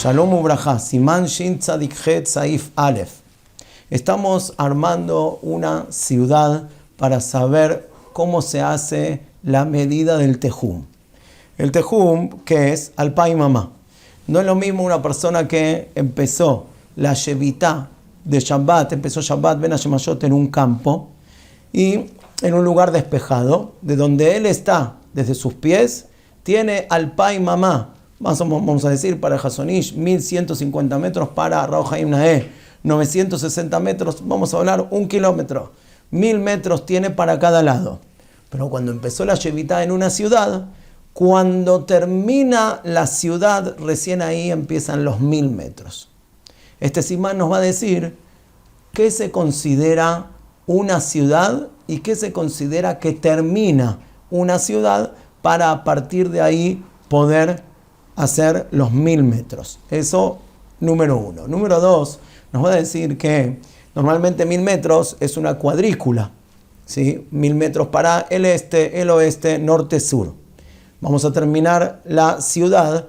Shalom Ubrajá, Siman Shin Tzadik Het Saif Aleph. Estamos armando una ciudad para saber cómo se hace la medida del Tejum. El Tejum, que es Alpay Mamá. No es lo mismo una persona que empezó la Shevitá de Shabbat, empezó Shabbat Ben Hashemayot en un campo y en un lugar despejado, de donde él está, desde sus pies, tiene Alpay Mamá, más o menos vamos a decir para Hasonish, 1150 metros, para Rao Haim Nae, 960 metros, vamos a hablar 1 kilómetro, 1000 metros tiene para cada lado. Pero cuando empezó la Shevitá en una ciudad, cuando termina la ciudad, recién ahí empiezan los 1000 metros. Este simán nos va a decir qué se considera una ciudad y qué se considera que termina una ciudad para a partir de ahí poder hacer los 1000 metros. Eso, número 1. Número 2, nos va a decir que normalmente 1000 metros es una cuadrícula, ¿sí? 1000 metros para el este, el oeste, norte, sur. Vamos a terminar la ciudad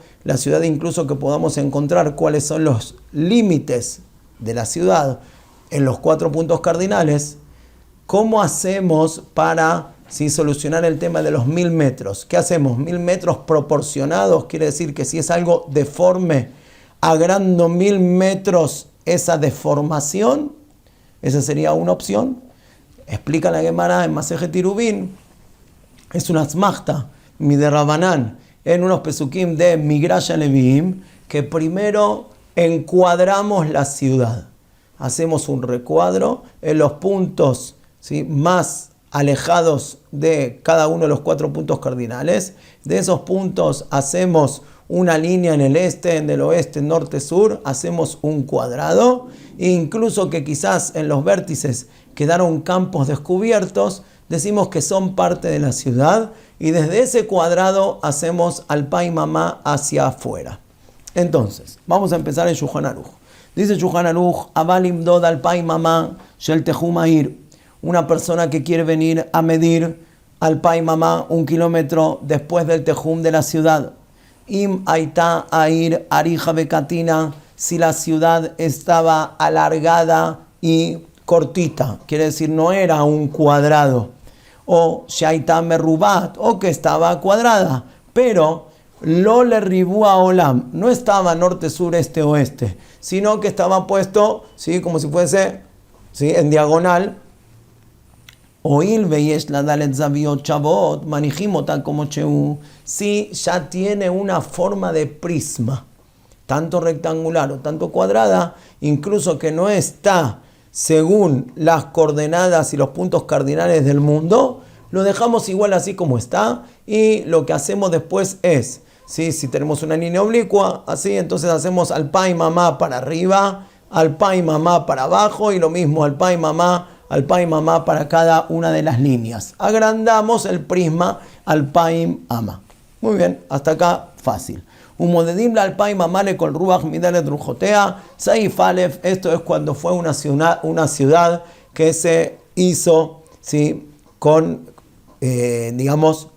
incluso que podamos encontrar cuáles son los límites de la ciudad en los 4 puntos cardinales. ¿Cómo hacemos para solucionar el tema de los 1000 metros? ¿Qué hacemos? 1000 metros proporcionados, quiere decir que si es algo deforme, agrando 1000 metros esa deformación, esa sería una opción. Explica la Gemara en Masejet Eruvin, es una asmachta, Miderabanán, en unos pesukim de Migrasha Leviim, que primero encuadramos la ciudad. Hacemos un recuadro en los puntos, ¿sí?, más alejados de cada uno de los 4 puntos cardinales. De esos puntos hacemos una línea en el este, en el oeste, norte, sur, hacemos un cuadrado. Incluso que quizás en los vértices quedaron campos descubiertos, decimos que son parte de la ciudad y desde ese cuadrado hacemos Alpay Mamá hacia afuera. Entonces, vamos a empezar en Shulchan Aruch. Dice Shulchan Aruch, Avalim Dod Alpay Mamá Shel Tehum Air. Una persona que quiere venir a medir Alpay Mamá 1 kilómetro después del Tehum de la ciudad. Im Aita Air Arija Bekatina, si la ciudad estaba alargada y cortita, quiere decir no era un cuadrado. O Shaita Merubat, o que estaba cuadrada, pero lo le ribú a Olam, no estaba norte, sur, este, oeste, sino que estaba puesto, ¿sí?, como si fuese, ¿sí?, en diagonal. Oil veyesh la dalet zaviot chavot, manijimota como cheu, si ya tiene una forma de prisma, tanto rectangular o tanto cuadrada, incluso que no está según las coordenadas y los puntos cardinales del mundo, lo dejamos igual así como está y lo que hacemos después es, ¿sí?, si tenemos una línea oblicua, así, entonces hacemos Alpay Mamá para arriba, Alpay Mamá para abajo y lo mismo Alpay Mamá para cada una de las líneas. Agrandamos el prisma Alpay Mamá. Muy bien, hasta acá fácil. Un modedim la Alpay Mamá le col ruach midalet rujotea, Saif Aleph, esto es cuando fue una ciudad que se hizo, ¿sí?, con, digamos,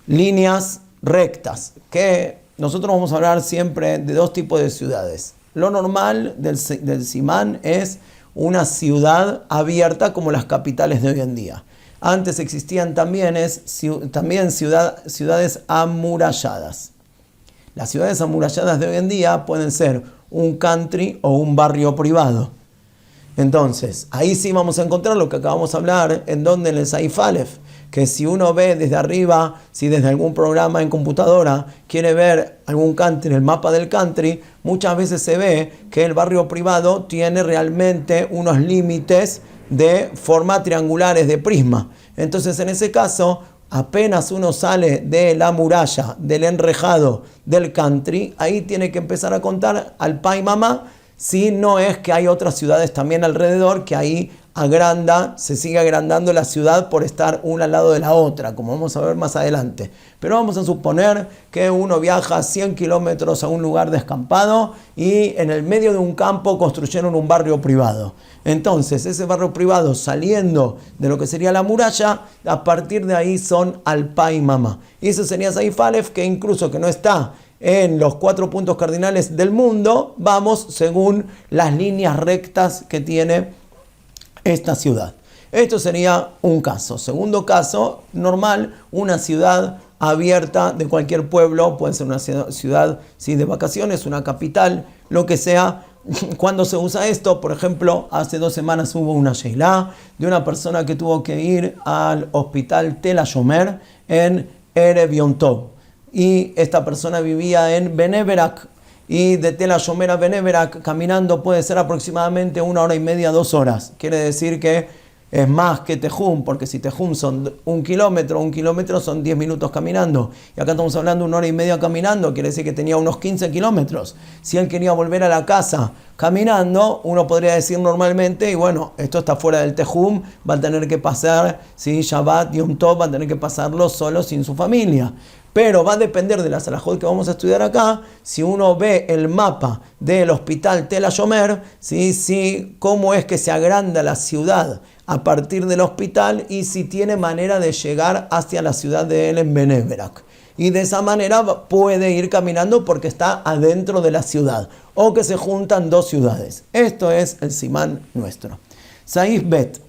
líneas rectas. Que nosotros vamos a hablar siempre de 2 tipos de ciudades. Lo normal del Simán es una ciudad abierta como las capitales de hoy en día. Antes existían también ciudades amuralladas. Las ciudades amuralladas de hoy en día pueden ser un country o un barrio privado. Entonces, ahí sí vamos a encontrar lo que acabamos de hablar, en donde en el Saif Aleph, que si uno ve desde arriba, si desde algún programa en computadora quiere ver algún country, el mapa del country, muchas veces se ve que el barrio privado tiene realmente unos límites de forma triangulares de prisma. Entonces, en ese caso, apenas uno sale de la muralla, del enrejado del country, ahí tiene que empezar a contar Alpay Mamá, si no es que hay otras ciudades también alrededor que ahí se sigue agrandando la ciudad por estar una al lado de la otra, como vamos a ver más adelante. Pero vamos a suponer que uno viaja 100 kilómetros a un lugar descampado y en el medio de un campo construyeron un barrio privado. Entonces, ese barrio privado, saliendo de lo que sería la muralla, a partir de ahí son Alpay Mamá. Y eso sería Saif Aleph, que incluso que no está en los 4 puntos cardinales del mundo, vamos según las líneas rectas que tiene esta ciudad. Esto sería un caso. Segundo caso, normal, una ciudad abierta de cualquier pueblo, puede ser una ciudad ¿sí? de vacaciones, una capital, lo que sea. Cuando se usa esto, por ejemplo, hace 2 semanas hubo una sheilá de una persona que tuvo que ir al hospital Tel HaShomer en Erev Yom Tov. Y esta persona vivía en Bnei Brak. Y de Tel HaShomer a Bnei Brak caminando puede ser aproximadamente 1 hora y media, 2 horas. Quiere decir que es más que Tejum, porque si Tejum son 1 kilómetro son 10 minutos caminando. Y acá estamos hablando de 1 hora y media caminando, quiere decir que tenía unos 15 kilómetros. Si él quería volver a la casa caminando, uno podría decir normalmente, y bueno, esto está fuera del Tejum, va a tener que pasar, ¿sí? Shabbat, Yom Tov, va a tener que pasarlo solo sin su familia. Pero va a depender de la halajot que vamos a estudiar acá. Si uno ve el mapa del hospital Tel HaShomer, ¿sí? Cómo es que se agranda la ciudad a partir del hospital y si tiene manera de llegar hacia la ciudad de él en Bnei Brak. Y de esa manera puede ir caminando porque está adentro de la ciudad. O que se juntan 2 ciudades. Esto es el simán nuestro. Saif Bet.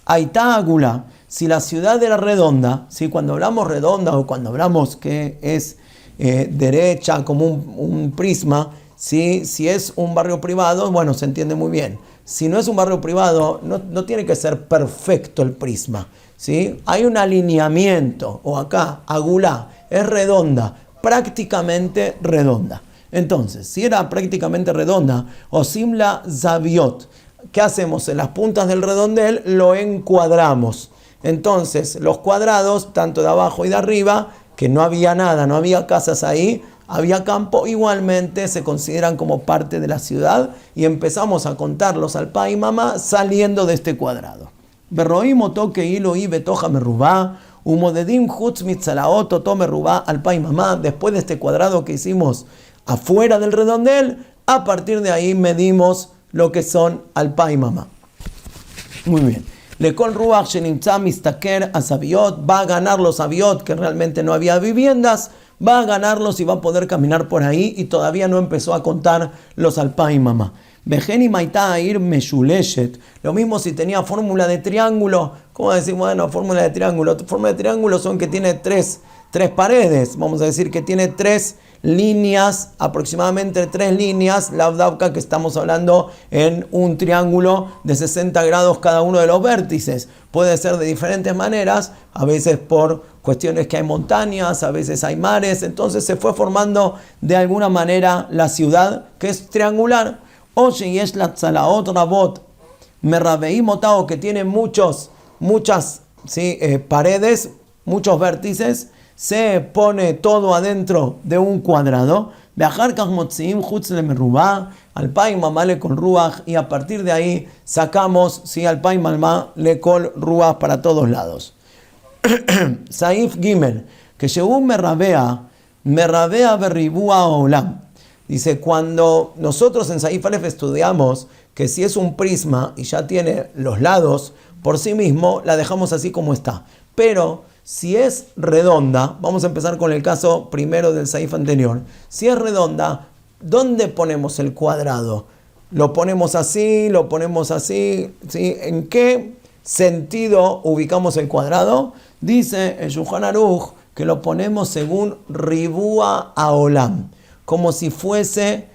Aitá Agula. Si la ciudad era redonda, ¿sí? Cuando hablamos redonda o cuando hablamos que es derecha como un prisma, ¿sí? Si es un barrio privado, bueno, se entiende muy bien. Si no es un barrio privado, no tiene que ser perfecto el prisma, ¿sí? Hay un alineamiento, o acá, Agulá, es redonda, prácticamente redonda. Entonces, si era prácticamente redonda, o simla zaviot, ¿qué hacemos? En las puntas del redondel lo encuadramos. Entonces, los cuadrados, tanto de abajo y de arriba, que no había nada, no había casas ahí, había campo, igualmente se consideran como parte de la ciudad y empezamos a contarlos al pa y mamá saliendo de este cuadrado. Berroim otoque hilo y betoja merubá, umodedim chutz mitzalaot oto merubá al pa y mamá. Después de este cuadrado que hicimos afuera del redondel, a partir de ahí medimos lo que son al pa y mamá. Muy bien. Lekol ruach shenimtza mistaker a sabiot, va a ganar los sabiot, que realmente no había viviendas, va a ganarlos y va a poder caminar por ahí y todavía no empezó a contar los alpa y mamá. Bejeni maitá ir meshuleshet, lo mismo si tenía fórmula de triángulo, ¿cómo decir? Bueno, fórmula de triángulo. Fórmula de triángulo son que tiene tres paredes, vamos a decir que tiene 3 líneas, aproximadamente 3 líneas, la davka que estamos hablando en un triángulo de 60 grados cada uno de los vértices. Puede ser de diferentes maneras, a veces por cuestiones que hay montañas, a veces hay mares, entonces se fue formando de alguna manera la ciudad que es triangular. Oye, y es la tzalaot rabot, merrabeí motao, que tiene muchas ¿sí? Paredes, muchos vértices. Se pone todo adentro de un cuadrado, al pa y mamá le col ruach, y a partir de ahí sacamos ¿sí? al pa y mamá le col ruach para todos lados. Saif Gimel, que según merrabea berribúa olam. Dice, cuando nosotros en Saif Aleph estudiamos que si es un prisma y ya tiene los lados por sí mismo, la dejamos así como está. Pero si es redonda, vamos a empezar con el caso primero del Saif anterior. Si es redonda, ¿dónde ponemos el cuadrado? ¿Lo ponemos así? ¿Sí? ¿En qué sentido ubicamos el cuadrado? Dice el Shulchan Aruch que lo ponemos según Ribúa Haolam, como si fuese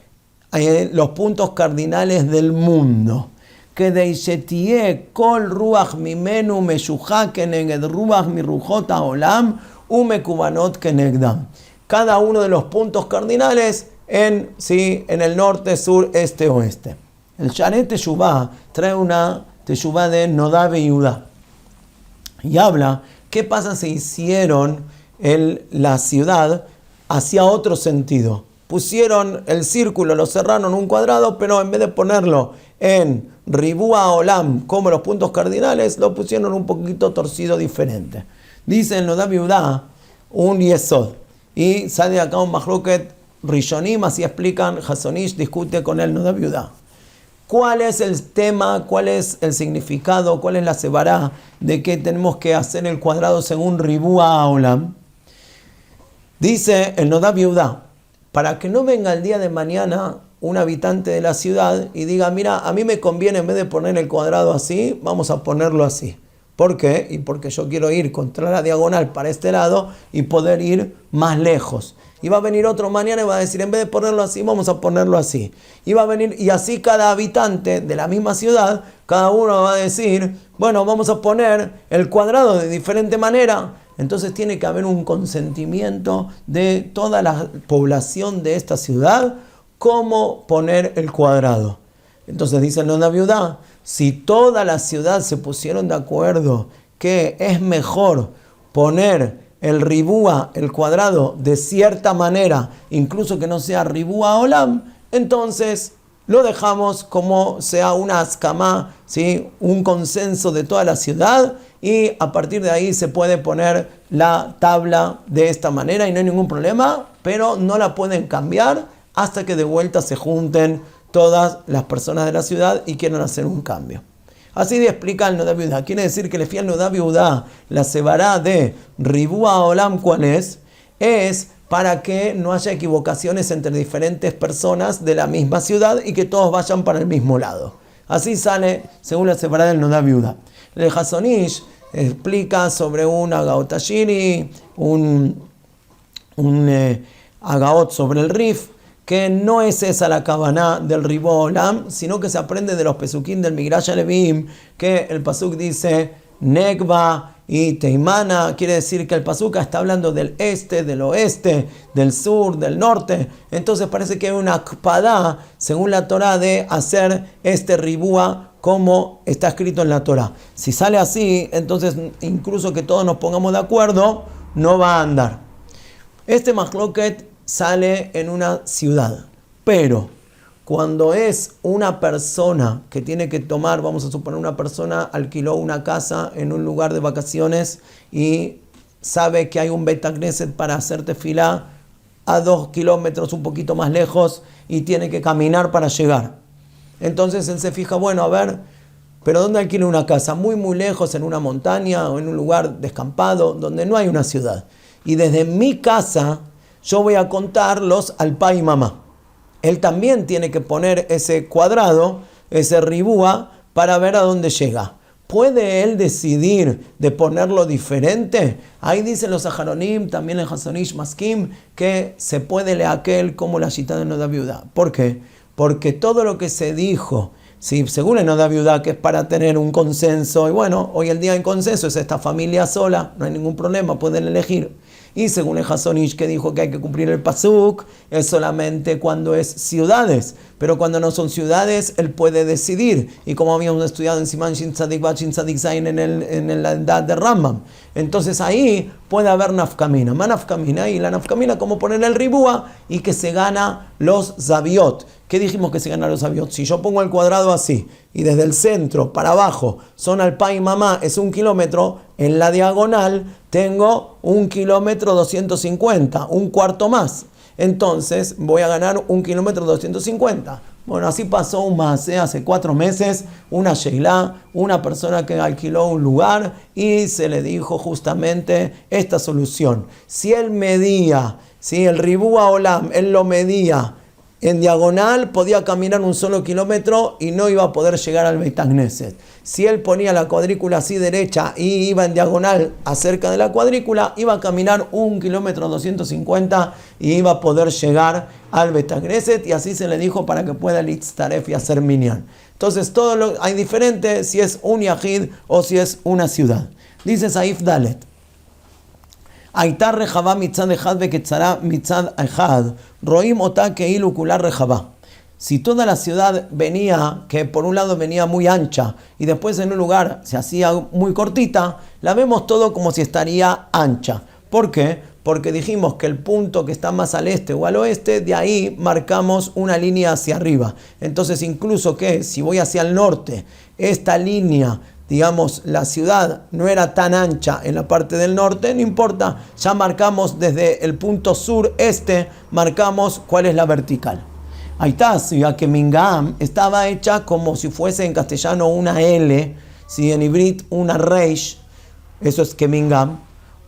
los puntos cardinales del mundo. Que deishetie kol ruach mimenu meshuja keneged ruach mirujot haolam umekubanot kenegdam. Cada uno de los puntos cardinales en el norte, sur, este, oeste. El Sharet Teshuvah trae una Teshuvah de Nodab y Yudá y habla qué pasa si hicieron la ciudad hacia otro sentido. Pusieron el círculo, lo cerraron un cuadrado, pero en vez de ponerlo en Ribúa Olam como los puntos cardinales, lo pusieron un poquito torcido diferente. Dice el Nodab Yudá un yesod. Y sale acá un mahloket rishonim, así explican, Hasonish discute con el Nodab Yudá. ¿Cuál es el tema? ¿Cuál es el significado? ¿Cuál es la sevará de que tenemos que hacer el cuadrado según Ribúa Olam? Dice el Nodab Yudá, para que no venga el día de mañana un habitante de la ciudad y diga, mira, a mí me conviene en vez de poner el cuadrado así, vamos a ponerlo así. ¿Por qué? Y porque yo quiero ir contra la diagonal para este lado y poder ir más lejos. Y va a venir otro mañana y va a decir, en vez de ponerlo así, vamos a ponerlo así. Y va a venir, y así cada habitante de la misma ciudad, cada uno va a decir, bueno, vamos a poner el cuadrado de diferente manera. Entonces tiene que haber un consentimiento de toda la población de esta ciudad, cómo poner el cuadrado. Entonces dice el Nona Viudá, si toda la ciudad se pusieron de acuerdo que es mejor poner el ribúa, el cuadrado, de cierta manera, incluso que no sea ribúa olam, entonces lo dejamos como sea una askamá, ¿sí? Un consenso de toda la ciudad, y a partir de ahí se puede poner la tabla de esta manera y no hay ningún problema, pero no la pueden cambiar hasta que de vuelta se junten todas las personas de la ciudad y quieran hacer un cambio. Así de explica el Nodá Viudá. Quiere decir que le fía el Nodá Viudá, la sebará de Ribúa Olam, ¿cuál es? Es para que no haya equivocaciones entre diferentes personas de la misma ciudad y que todos vayan para el mismo lado. Así sale según la sebará del Nodá Viudá. El Hasonish explica sobre un Agaotashiri, un Agaot sobre el Rif, que no es esa la Kavaná del Ribúa Olam, sino que se aprende de los pesukim del Midrash Levim, que el pasuk dice Negba y Teimana, quiere decir que el pasuk está hablando del este, del oeste, del sur, del norte. Entonces parece que hay una akpadá, según la Torah, de hacer este Ribúa como está escrito en la Torah. Si sale así, entonces incluso que todos nos pongamos de acuerdo, no va a andar. Este machloket sale en una ciudad, pero cuando es una persona que tiene que tomar, vamos a suponer una persona alquiló una casa en un lugar de vacaciones y sabe que hay un Beit Knesset para hacer tefilá a 2 kilómetros un poquito más lejos y tiene que caminar para llegar. Entonces él se fija, bueno, a ver, pero ¿dónde alquila una casa? Muy muy lejos, en una montaña o en un lugar descampado donde no hay una ciudad. Y desde mi casa yo voy a contar los al pa y mamá. Él también tiene que poner ese cuadrado, ese ribúa, para ver a dónde llega. ¿Puede él decidir de ponerlo diferente? Ahí dicen los Aharonim, también el Hasonish Maskim, que se puede leer aquel como la Shita de Nodá Viudá. ¿Por qué? Porque todo lo que se dijo, sí, según el Nodá Viudá, que es para tener un consenso, y bueno, hoy el día en consenso es esta familia sola, no hay ningún problema, pueden elegir. Y según el Hasonish, que dijo que hay que cumplir el pasuk, es solamente cuando es ciudades. Pero cuando no son ciudades, él puede decidir. Y como habíamos estudiado en Siman Shin Tzadik Bat Shin Tzadik Zayin en la edad de Rambam. Entonces ahí puede haber nafkamina. Más nafkamina. Y la nafkamina, como poner el ribúa y que se gana los zabiot. ¿Qué dijimos que se gana los zabiot? Si yo pongo el cuadrado así y desde el centro para abajo son al pa y mamá es 1 kilómetro, en la diagonal tengo 1 kilómetro 250, un cuarto más. Entonces voy a ganar 1 kilómetro 250. Bueno, así pasó un masé hace 4 meses, una sheilá, una persona que alquiló un lugar y se le dijo justamente esta solución. Si él medía, si el ribúa olam, él lo medía en diagonal, podía caminar 1 solo kilómetro y no iba a poder llegar al Beit Knesset. Si él ponía la cuadrícula así derecha y iba en diagonal acerca de la cuadrícula, iba a caminar 1 kilómetro 250 y iba a poder llegar al Beit Knesset, y así se le dijo para que pueda litztaref y hacer minyan. Entonces hay diferente si es un yahid o si es una ciudad. Dice Saif Dalet. Aitá rejabá mitzad echad veketzará mitzad echad, roim otá keilu kular rejabá. Si toda la ciudad venía, que por un lado venía muy ancha y después en un lugar se hacía muy cortita, la vemos todo como si estaría ancha. ¿Por qué? Porque dijimos que el punto que está más al este o al oeste, de ahí marcamos una línea hacia arriba. Entonces incluso que si voy hacia el norte, esta línea, digamos, la ciudad no era tan ancha en la parte del norte, no importa, ya marcamos desde el punto sur-este, marcamos cuál es la vertical. Ahí está, ya que Mingam estaba hecha como si fuese en castellano una L, si en hibrit una Reish, eso es que Mingam,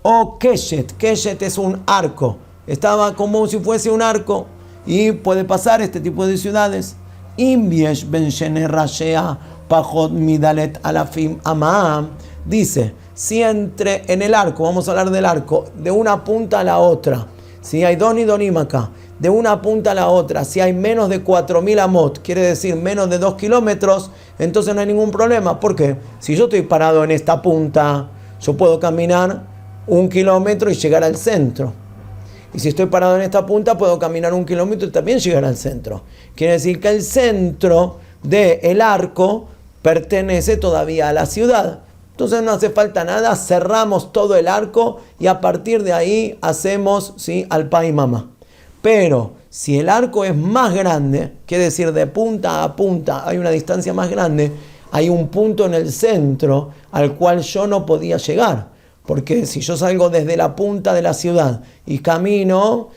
o Keshet es un arco, estaba como si fuese un arco. Y puede pasar este tipo de ciudades. Inviesh ben shene rashea pajot midalet alafim amam. Dice, si entre en el arco, vamos a hablar del arco, de una punta a la otra, si hay don y donim acá, de una punta a la otra, si hay menos de 4.000 amot, quiere decir menos de 2 kilómetros, entonces no hay ningún problema. ¿Por qué? Si yo estoy parado en esta punta, yo puedo caminar 1 kilómetro y llegar al centro. Y si estoy parado en esta punta, puedo caminar 1 kilómetro y también llegar al centro. Quiere decir que el centro del arco pertenece todavía a la ciudad. Entonces no hace falta nada, cerramos todo el arco y a partir de ahí hacemos, ¿sí?, alpa y mamá. Pero si el arco es más grande, quiere decir de punta a punta hay una distancia más grande, hay un punto en el centro al cual yo no podía llegar. Porque si yo salgo desde la punta de la ciudad y camino,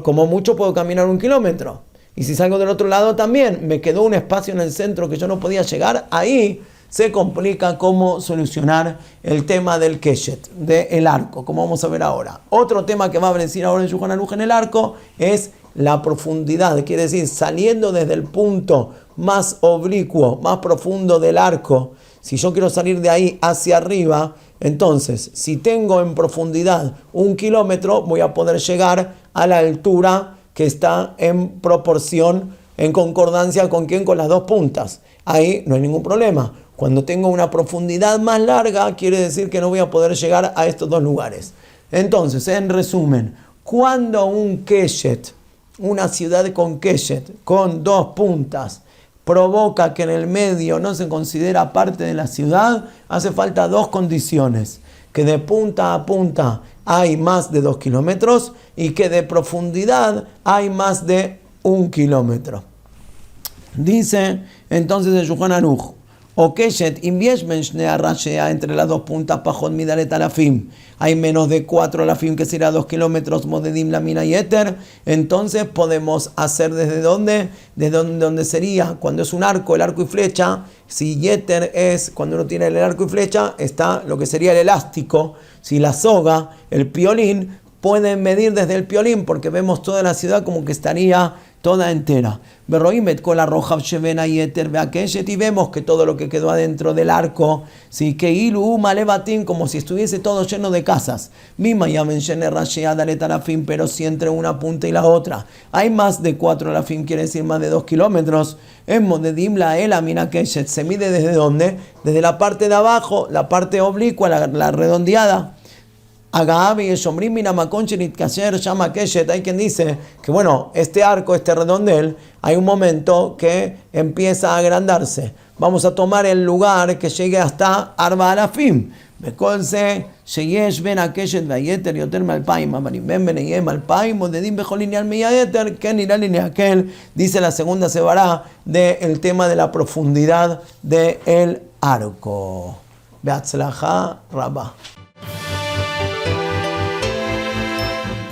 como mucho puedo caminar 1 kilómetro. Y si salgo del otro lado también, me quedó un espacio en el centro que yo no podía llegar, ahí se complica cómo solucionar el tema del keshet, del arco, como vamos a ver ahora. Otro tema que va a decir ahora en Shulchan Aruch en el arco es la profundidad, quiere decir saliendo desde el punto más oblicuo, más profundo del arco. Si yo quiero salir de ahí hacia arriba, entonces si tengo en profundidad 1 kilómetro, voy a poder llegar a la altura que está en proporción, en concordancia con quién, con las dos puntas. Ahí no hay ningún problema. Cuando tengo una profundidad más larga, quiere decir que no voy a poder llegar a estos dos lugares. Entonces, en resumen, cuando un keshet, una ciudad con keshet, con 2 puntas, provoca que en el medio no se considera parte de la ciudad, hace falta 2 condiciones. Que de punta a punta hay más de 2 kilómetros y que de profundidad hay más de 1 kilómetro. Dice entonces el Shulchan Aruch, o keshet inviesh ben shnei arashea, entre las 2 puntas pajot midalet alafim, hay menos de 4 alafim, que será 2 kilómetros, modedim la mina yeter, entonces podemos hacer desde dónde, donde sería cuando es un arco, el arco y flecha. Si yeter es cuando uno tiene el arco y flecha, está lo que sería el elástico. Si la soga, el piolín, pueden medir desde el piolín, porque vemos toda la ciudad como que estaría toda entera. Berroimet con la roja shevena yeter beakeshet, y vemos que todo lo que quedó adentro del arco, sí, que ilu malevatin, como si estuviese todo lleno de casas. Mima yamen shene rashea dalet alafim, pero si entre una punta y la otra hay más de 4 alafim, quiere decir más de 2 kilómetros. En modedim la ela mina keshet, se mide desde dónde, desde la parte de abajo, la parte oblicua, la redondeada. Hay quien dice que bueno, este arco, este redondel, hay un momento que empieza a agrandarse. Vamos a tomar el lugar que llegue hasta Arba Alafim. Bekolse, Sheyesh ben Akeshet Vayeter Yoter Malpaim, Amarim ben Beneyem Malpaim, Modedim Bejolinial Meyayeter, Ken Iralini Aquel, dice la segunda sebará del tema de la profundidad del arco. Beatzlaja Rabba.